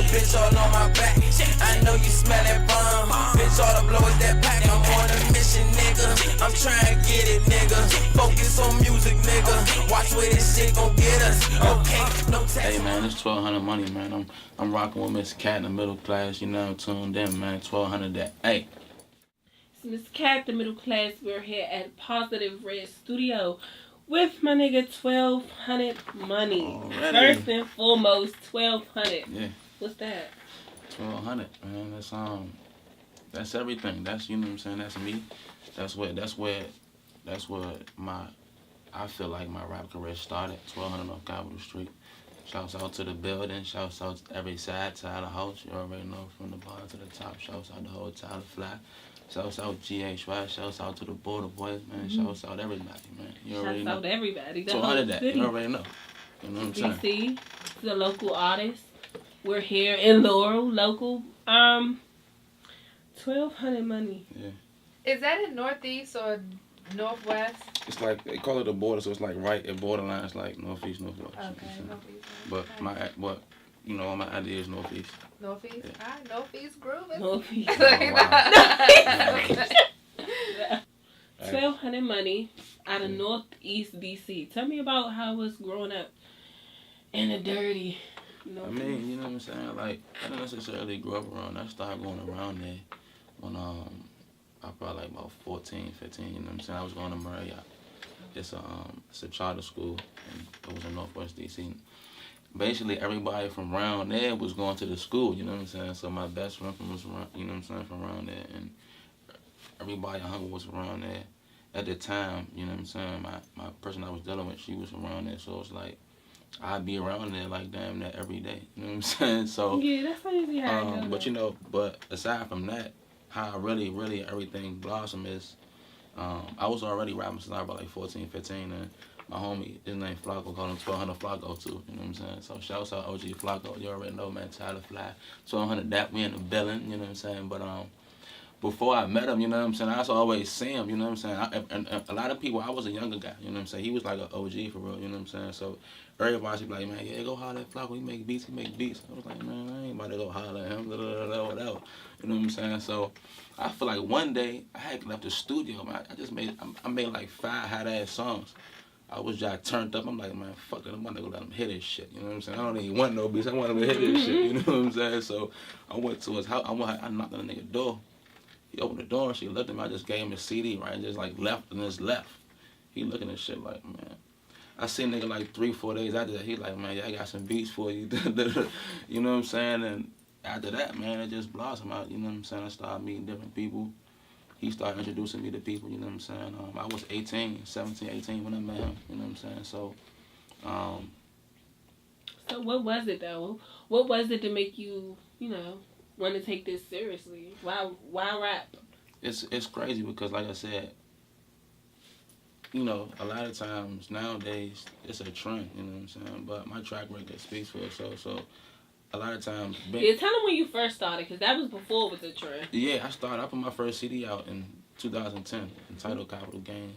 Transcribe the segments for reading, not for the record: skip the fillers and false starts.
bitch all on my back. I know you smell that bomb, bitch all I blow is that pack. I'm on a mission, nigga, I'm trying to get it, nigga. Focus on music, nigga, watch where this shit gon' get us. Okay, no tax. Hey man, it's 1200 money, man. I'm rocking with Miss Cat in the middle class, you know, I'm tuned in, man. 1200 that. Hey. It's Miss Cat, the middle class. We're here at Positive Red Studio with my nigga 1200 money. Already. First and foremost, 1200. Yeah. What's that? 1200, man. That's everything. That's, you know what I'm saying. That's me. That's where I feel like my rap career started. 1200 off Capitol Street. Shouts out to the building. Shouts out to every side of the house. You already know, from the bottom to the top. Shouts out the whole Tyler Fly. Shouts out GHY. Shouts out to the Border Boys, man. Shouts out everybody, man. You already know. Shouts out everybody. So out of that, you already know. You know what I'm saying? DC, the local artist. We're here in Laurel, local. 1200 money. Yeah. Is that in Northeast or Northwest? It's like, they call it a border, so it's like right at borderline. It's like Northeast, Northwest. Okay, Northeast. But you know, my idea is Northeast. Northeast? Yeah. Alright, Northeast grooving. Northeast. Oh, wow. 1200 money out of Northeast DC. Tell me about how it was growing up in the dirty Northeast. I mean, you know what I'm saying? Like, I didn't necessarily grow up around. I started going around there when I was probably like about 14, 15, you know what I'm saying? I was going to Marriott. It's a charter school, and it was in Northwest DC. Basically, everybody from around there was going to the school, you know what I'm saying? So my best friend was around, you know what I'm saying, from around there, and everybody I hung with was around there. At the time, you know what I'm saying, my person I was dealing with, she was around there, so it's like, I'd be around there like damn that every day, you know what I'm saying? So yeah, that's usually how it goes. but you know, aside from that, how really everything blossomed is, I was already rapping since I was about like 14, 15, and my homie, his name Flacco, called him 1200 Flacco too, you know what I'm saying? So shouts out OG Flacco, you already know, man, Tyler Fly, 1200 that, we in the building, you know what I'm saying? But before I met him, you know what I'm saying, I used to always see him, you know what I'm saying? And a lot of people, I was a younger guy, you know what I'm saying? He was like an OG for real, you know what I'm saying? So everybody be like, man, yeah, go holler at Flacco, he make beats. I was like, man, I ain't about to go holler at him, whatever. You know what I'm saying? So I feel like one day, I had left the studio, man. I made like 5 hot-ass songs. I was just turned up. I'm like, man, fuck it. I'm about to go let him hear this shit. You know what I'm saying? I don't even want no beats. I want him to hear this shit. You know what I'm saying? So I went to his house. I knocked on the nigga door. He opened the door and she looked at me. I just gave him a CD, right? And just like left and just left. He looking at shit like, man. I seen nigga like 3-4 days after that. He like, man, yeah, I got some beats for you. You know what I'm saying? And after that, man, it just blossomed out. You know what I'm saying? I started meeting different people. He started introducing me to people, you know what I'm saying? I was 17, 18 when I met him, you know what I'm saying? So what was it, though? What was it to make you, you know, want to take this seriously? Why rap? It's crazy because, like I said, you know, a lot of times nowadays it's a trend, you know what I'm saying? But my track record speaks for itself, so a lot of times... Yeah, tell them when you first started, because that was before it was a trend. Yeah, I put my first CD out in 2010, entitled Capital Game.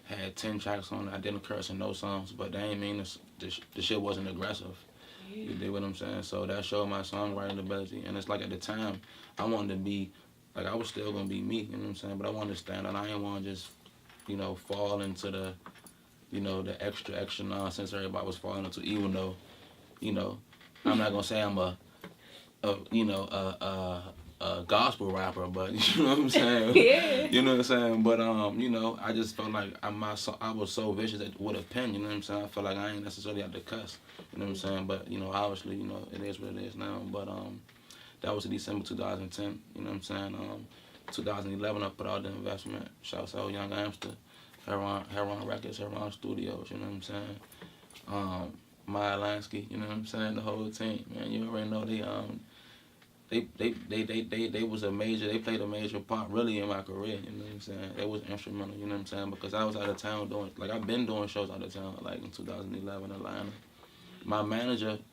Had 10 tracks on it. I didn't curse in no songs, but that ain't mean the shit wasn't aggressive. Yeah. You dig what I'm saying? So that showed my songwriting ability. And it's like at the time, I wanted to be, like I was still going to be me, you know what I'm saying? But I wanted to stand out. I didn't want to just, you know, fall into the, you know, the extra nonsense everybody was falling into, even though, you know, I'm not gonna say I'm a gospel rapper, but you know what I'm saying? Yeah. You know what I'm saying? But you know, I just felt like I was so vicious with a pen, you know what I'm saying? I felt like I ain't necessarily had to cuss, you know what I'm saying? But, you know, obviously, you know, it is what it is now. But that was in December 2010, you know what I'm saying? 2011 I put out the investment. Shouts out Young Amster, Heron Records, Heron Studios, you know what I'm saying? Maya Lansky, you know what I'm saying, the whole team, man. You already know they was a major, they played a major part really in my career, you know what I'm saying. They was instrumental, you know what I'm saying, because I was out of town doing, like I've been doing shows out of town, like in 2011 in Atlanta. My management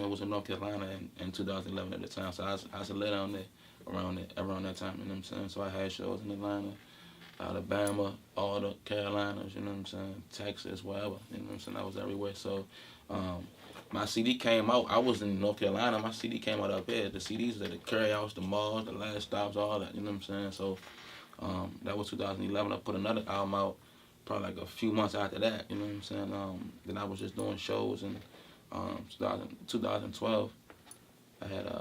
was in North Carolina in 2011 at the time, so I was lit down there around that time, you know what I'm saying. So I had shows in Atlanta, Alabama, all the Carolinas, you know what I'm saying, Texas, wherever, you know what I'm saying, I was everywhere. So my CD came out. I was in North Carolina. My CD came out up here. The CDs at the carryouts, the malls, the last stops, all that. You know what I'm saying? So that was 2011. I put another album out probably like a few months after that. You know what I'm saying? Then I was just doing shows in 2012. I had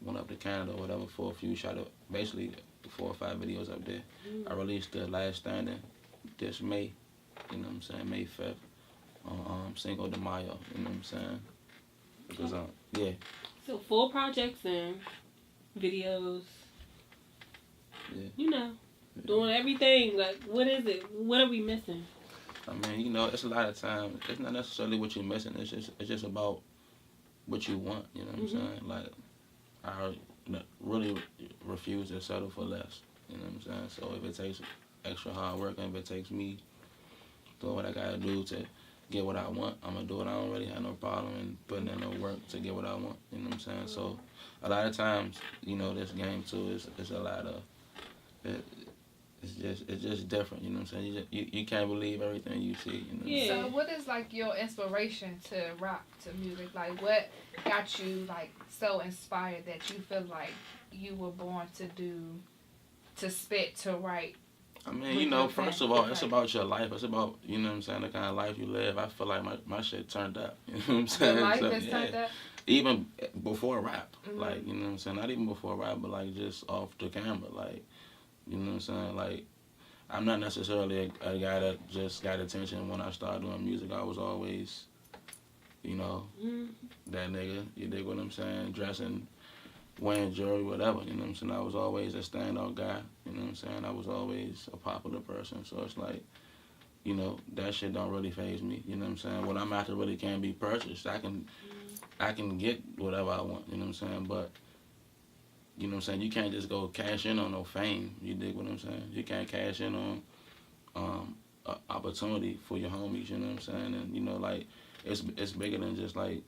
went up to Canada or whatever for a few, shot up basically 4 or 5 videos up there. I released The Last Standing this May. You know what I'm saying? May 5th. On Cinco de Mayo, you know what I'm saying? Because, yeah. So 4 projects and videos. Yeah. You know, doing everything. Like, what is it? What are we missing? I mean, you know, it's a lot of times. It's not necessarily what you're missing. It's just about what you want. You know what I'm saying? Like, I really refuse to settle for less. You know what I'm saying? So if it takes extra hard work and if it takes me doing what I gotta do to get what I want, I'm gonna do it. I don't really have no problem in putting in no work to get what I want. You know what I'm saying? So a lot of times, you know, this game too is a lot of it's just different. You know what I'm saying? You can't believe everything you see. You know? Yeah. So what is like your inspiration to rock to music? Like what got you like so inspired that you feel like you were born to spit, to write? I mean, you know, first of all, it's about your life. It's about, you know what I'm saying, the kind of life you live. I feel like my shit turned up. You know what I'm saying? Your life So, is turned up? Even before rap. Like, you know what I'm saying? Not even before rap, but like just off the camera. Like, you know what I'm saying? Like, I'm not necessarily a guy that just got attention when I started doing music. I was always, you know, that nigga. You dig what I'm saying? Dressing, wearing jewelry, whatever, you know what I'm saying? I was always a standout guy, you know what I'm saying? I was always a popular person, so it's like, you know, that shit don't really faze me, you know what I'm saying? What I'm after really can't be purchased. I can get whatever I want, you know what I'm saying? But, you know what I'm saying, you can't just go cash in on no fame, you dig what I'm saying? You can't cash in on opportunity for your homies, you know what I'm saying? And, you know, like, it's bigger than just, like,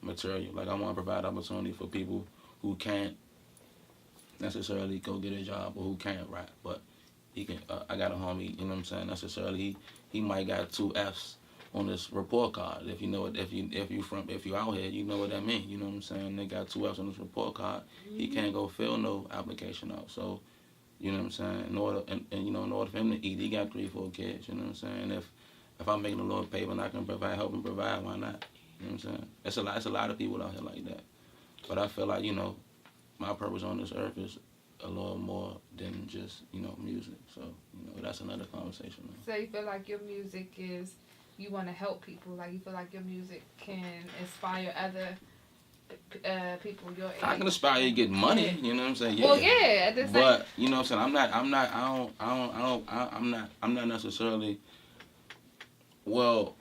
material. Like, I want to provide opportunity for people who can't necessarily go get a job or who can't rap, but he can. I got a homie, you know what I'm saying. Necessarily, he might got 2 Fs on this report card. If you know it, if you out here, you know what that means. You know what I'm saying. They got 2 Fs on this report card. He can't go fill no application out. So, you know what I'm saying. In order you know, in order for him to eat, he got 3, 4 kids. You know what I'm saying. If I'm making a little paper and I can help him provide, why not? You know what I'm saying. It's a lot of people out here like that. But I feel like, you know, my purpose on this earth is a little more than just, you know, music. So, you know, that's another conversation. So you feel like your music is, you want to help people, like you feel like your music can inspire other people your age. I can inspire you to get money, you know what I'm saying? Yeah. Well, yeah, at the same. But, you know what I'm saying, I'm not necessarily, well,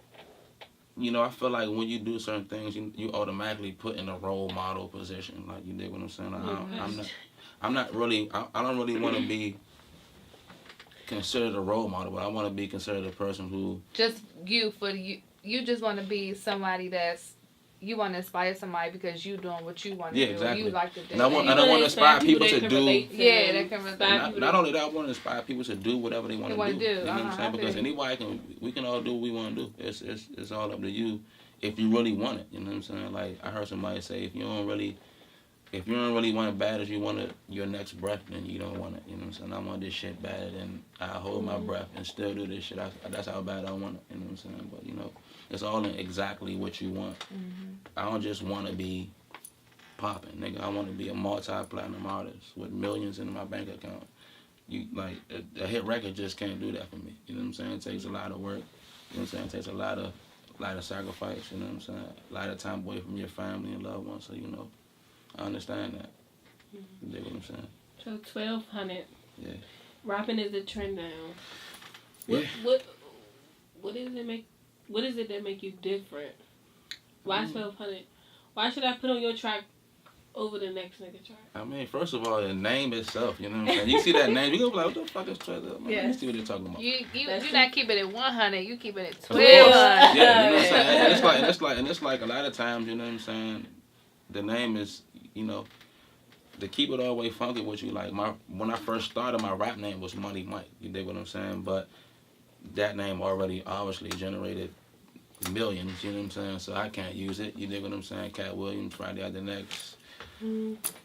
you know, I feel like when you do certain things, you automatically put in a role model position. Like, you dig what I'm saying? I don't really want to be considered a role model, but I want to be considered a person who Just you just want to be somebody you want to inspire somebody because you doing what you want to do. Exactly. You like to do. And I want to inspire people to do. Yeah, that can relate. Not only that, I want to inspire people to do whatever they want to do. You know what I'm saying? Because we can all do what we want to do. It's all up to you if you really want it. You know what I'm saying? Like, I heard somebody say, if you don't really want it bad as you want it your next breath, then you don't want it. You know what I'm saying? I want this shit bad, and I hold my breath and still do this shit. That's how bad I want it. You know what I'm saying? But, you know, it's all in exactly what you want. I don't just want to be popping, nigga. I want to be a multi-platinum artist with millions in my bank account. You like a hit record just can't do that for me. You know what I'm saying? It takes a lot of work. You know what I'm saying? It takes a lot of sacrifice. You know what I'm saying? A lot of time away from your family and loved ones. So, you know, I understand that. You dig what I'm saying? So 1,200. Yeah. Rapping is the trend now. Yeah. What is it that make you different? Why 1,200? Why should I put on your track over the next nigga track? I mean, first of all, the name itself, you know what I'm saying? You see that name, you go like, what the fuck is 1,200? Let me see what they're talking about. You're not keeping it 100, you keeping it 1,200. Yeah, you know what I'm saying? And it's like a lot of times, you know what I'm saying? The name is, you know, to keep it all the way funky with you, like when I first started, my rap name was Money Mike. You dig what I'm saying? But that name already obviously generated millions, you know what I'm saying? So I can't use it. You dig what I'm saying? Cat Williams, Friday After Next.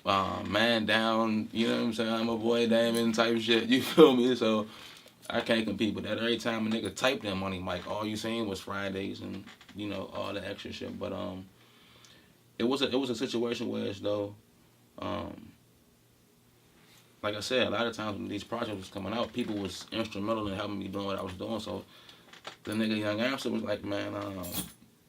Man Down, you know what I'm saying? I'm a boy Damon type shit. You feel me? So I can't compete with that. Every time a nigga typed in Money Mike, all you seen was Fridays and, you know, all the extra shit. But it was a situation where as though like I said, a lot of times when these projects was coming out, people was instrumental in helping me doing what I was doing. So the nigga Young Amster was like, man,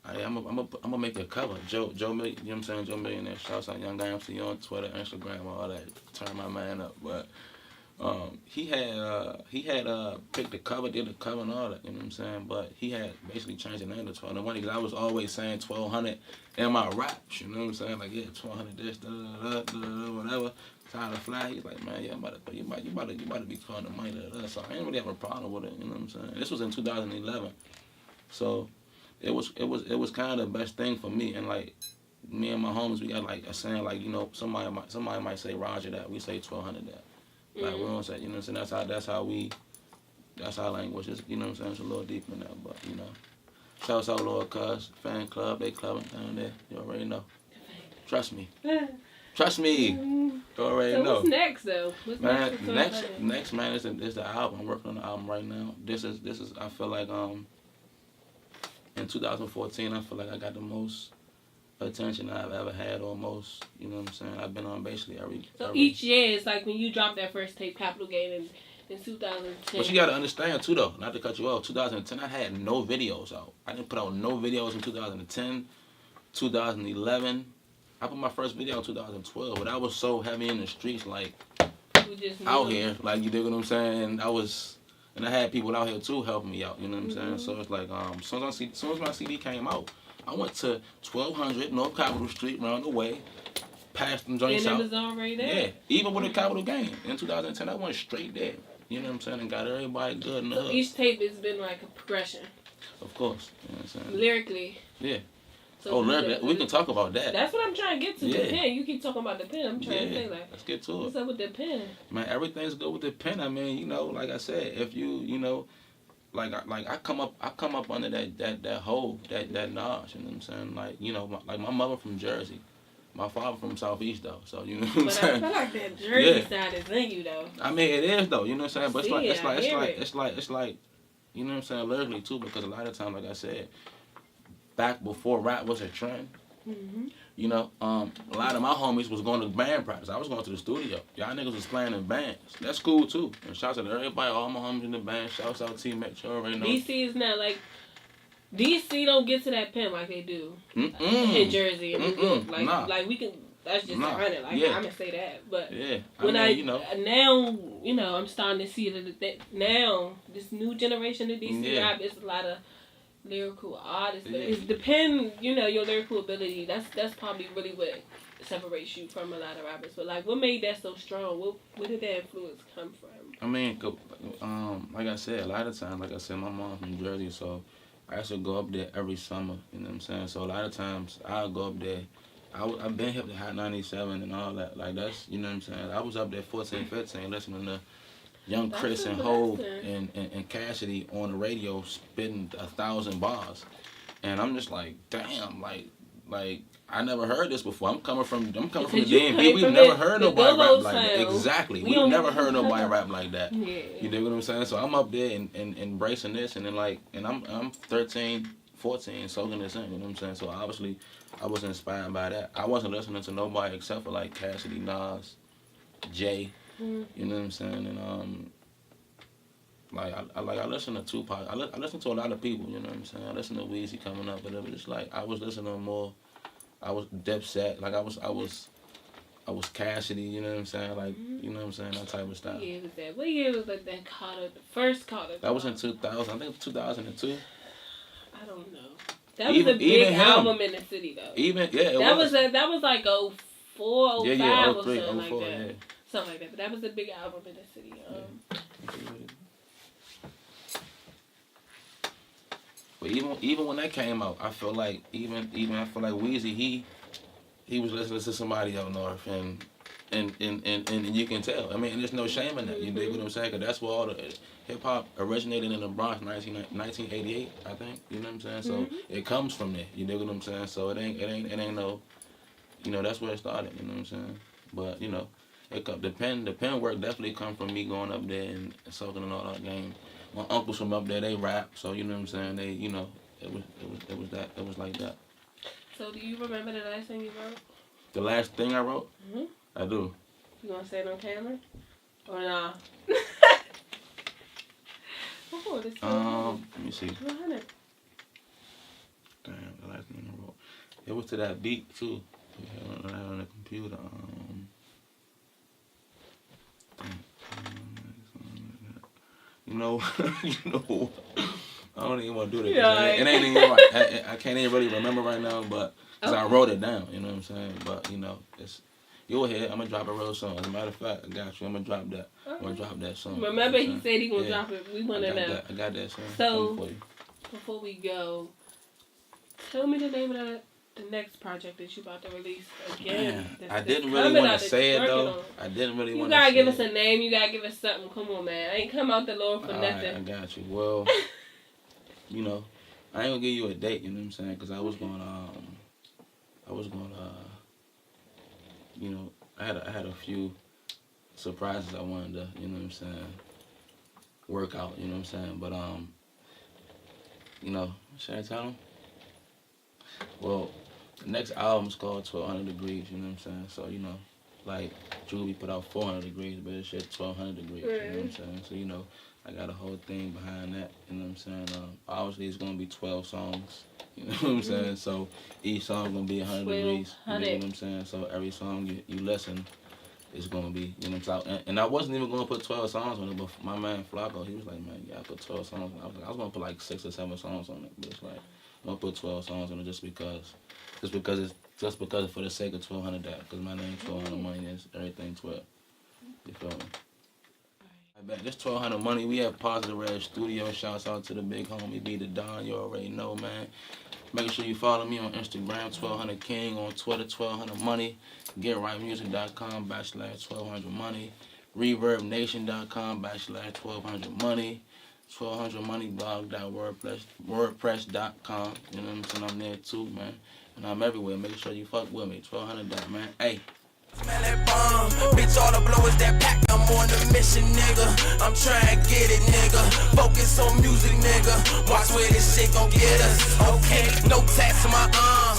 I'm gonna make a cover. Joe, you know what I'm saying? Joe Millionaire. Shouts out Young Amster. You on Twitter, Instagram, all that. Turn my man up. But he had picked the cover, did the cover and all that. You know what I'm saying? But he had basically changed the name to 1200 because I was always saying 1200 in my raps. You know what I'm saying? Like, yeah, 1200 this, whatever. Tired of fly. He's like, man, yeah, you about to be calling the money to us. So I ain't really have a problem with it. You know what I'm saying? This was in 2011, so it was kind of the best thing for me. And like me and my homies, we got like a saying, like, you know, somebody might say Roger that, we say 1200 that. Like we don't say, you know what I'm saying? That's our language. It's, you know what I'm saying? It's a little deeper than that, but you know. Shouts out Lord Cuz fan club, they clubbing down there. You already know. Trust me. Trust me. You already know. What's next though? What's Next man is the album. I'm working on the album right now. This is I feel like in 2014 I feel like I got the most attention I've ever had almost. You know what I'm saying? I've been on basically every each year it's like when you dropped that first tape, Capital Gain in 2010. But you gotta understand too though, not to cut you off, 2010 I had no videos out. I didn't put out no videos in 2010, 2011. I put my first video in 2012, but I was so heavy in the streets, like out here, like you dig what I'm saying. And I had people out here too helping me out. You know what I'm saying? So it's like, as soon as my CD came out, I went to 1200 North Capitol Street, round the way, passed them joints out. And it was already there. Yeah, even with a Capital Gain in 2010, I went straight there. You know what I'm saying? And got everybody good in the hood. Each tape has been like a progression. Of course. You know what I'm saying? Lyrically. Yeah. So lyrically, we can talk about that. That's what I'm trying to get to. Yeah. The pen. You keep talking about the pen. I'm trying to say like. Let's get to it. What's up with the pen? Man, everything's good with the pen. I mean, you know, like I said, if you know, like I come up under that hole, that Nas. You know what I'm saying? Like, you know, like my mother from Jersey. My father from Southeast though, so you know what I'm saying. But I feel like that Jersey side is in you though. I mean, it is though, you know what I'm saying. But it's like, you know what I'm saying, lyrically too, because a lot of times, like I said, back before rap was a trend, you know, a lot of my homies was going to band practice. I was going to the studio. Y'all niggas was playing in bands. That's cool too. And shouts out to everybody, all my homies in the band. Shouts out to T-Mitch, you already know. DC is not like. DC don't get to that pen like they do in Jersey and New York. Like we can. That's just honest. Like I'm gonna say that, but you know, now you know I'm starting to see that now this new generation of DC rap is a lot of lyrical artists. But it's depend, you know, your lyrical ability. That's probably really what separates you from a lot of rappers. But like, what made that so strong? Where did that influence come from? I mean, like I said, a lot of times, like I said, my mom's from Jersey, so I used to go up there every summer, you know what I'm saying? So a lot of times, I'll go up there. I've been hip to Hot 97 and all that. Like, that's, you know what I'm saying? I was up there 14, 15, listening to Young Chris and Hov and Cassidy on the radio spitting 1,000 bars. And I'm just like, damn, like I never heard this before. I'm coming from the DMV. We've never heard nobody rap like that. Exactly. We've never heard nobody rap like that. Yeah. You know what I'm saying? So I'm up there and embracing this, and then I'm 13, 14, soaking this in. You know what I'm saying? So obviously, I was inspired by that. I wasn't listening to nobody except for like Cassidy, Nas, Jay. You know what I'm saying? And I listen to Tupac. I listen to a lot of people. You know what I'm saying? I listen to Weezy coming up, but it was just like I was listening more. I was Dipset, like I was Cassidy, you know what I'm saying, like you know what I'm saying, that type of stuff. What year was that? What year was that Carter, the first Carter? That was in 2000. I think it was 2002. I don't know. That was a big album in the city though. That was like 04, 05 or something like that. Yeah. Something like that. But that was a big album in the city. But even when that came out, I feel like even I feel like Weezy he was listening to somebody up north, and And you can tell. I mean, there's no shame in that. You dig what I'm saying? 'Cause that's where all the hip hop originated in the Bronx, 1988, I think. You know what I'm saying? So it comes from there. You dig what I'm saying? So it ain't no, that's where it started. You know what I'm saying? But the pen work definitely come from me going up there and soaking in all that game. My uncles from up there, they rap. So you know what I'm saying? They, it was like that. So do you remember the last thing you wrote? The last thing I wrote? Mm-hmm. I do. You gonna say it on camera? Or nah? Oh, this let me see. 100. Damn, the last thing I wrote. It was to that beat too. I had on the computer. You know, I don't even want to do that. Yeah, it ain't even right. I can't even really remember right now, but cause I wrote it down. You know what I'm saying? But it's. You'll hear. I'm gonna drop it real soon. As a matter of fact, I got you. I'm gonna drop that. I'm gonna drop that soon. Remember, he said he gonna drop it. We wanna know. I got that soon. So before we go, tell me the name of the next project that you about to release again. I didn't really want to say it though. I didn't really want to. You gotta give us a name. You gotta give us something. Come on, man. I ain't come out the Lord for nothing. Right, I got you. Well, I ain't gonna give you a date. You know what I'm saying? Because I was going I had a few surprises I wanted to, you know what I'm saying, work out, you know what I'm saying, but should I tell them? Well, the next album's called 1200 Degrees, you know what I'm saying, so, like, Julie put out 400 degrees, but it's shit 1200 degrees, you know what I'm saying, so, I got a whole thing behind that, you know what I'm saying, obviously it's gonna be 12 songs, you know what I'm saying, so each song gonna be 100 degrees, you know what I'm saying, so every song you listen is gonna be, you know what I'm saying, and I wasn't even gonna put 12 songs on it, but my man Flacco, he was like, man, yeah, I put 12 songs on it. I was gonna put like 6 or 7 songs on it, but it's like, I'm gonna put 12 songs on it just because it's for the sake of 1200 that, because my name 1200 money is everything 12, you feel me? This 1200 money, we have Positive Red Studio. Shouts out to the big homie B the Don. You already know, man. Make sure you follow me on Instagram, 1200 King, on Twitter, 1200 Money. GetRightMusic.com/1200 Money. ReverbNation.com/1200 Money. 1200 Money blog.wordpress.com. You know what I'm saying? I'm there too, man. And I'm everywhere. Make sure you fuck with me. 1200, man. Hey. Smell that bomb, bitch, all the blow is that pack, I'm on the mission, nigga, I'm trying to get it, nigga, focus on music, nigga, watch where this shit gon' get us, okay, no tats on my arm,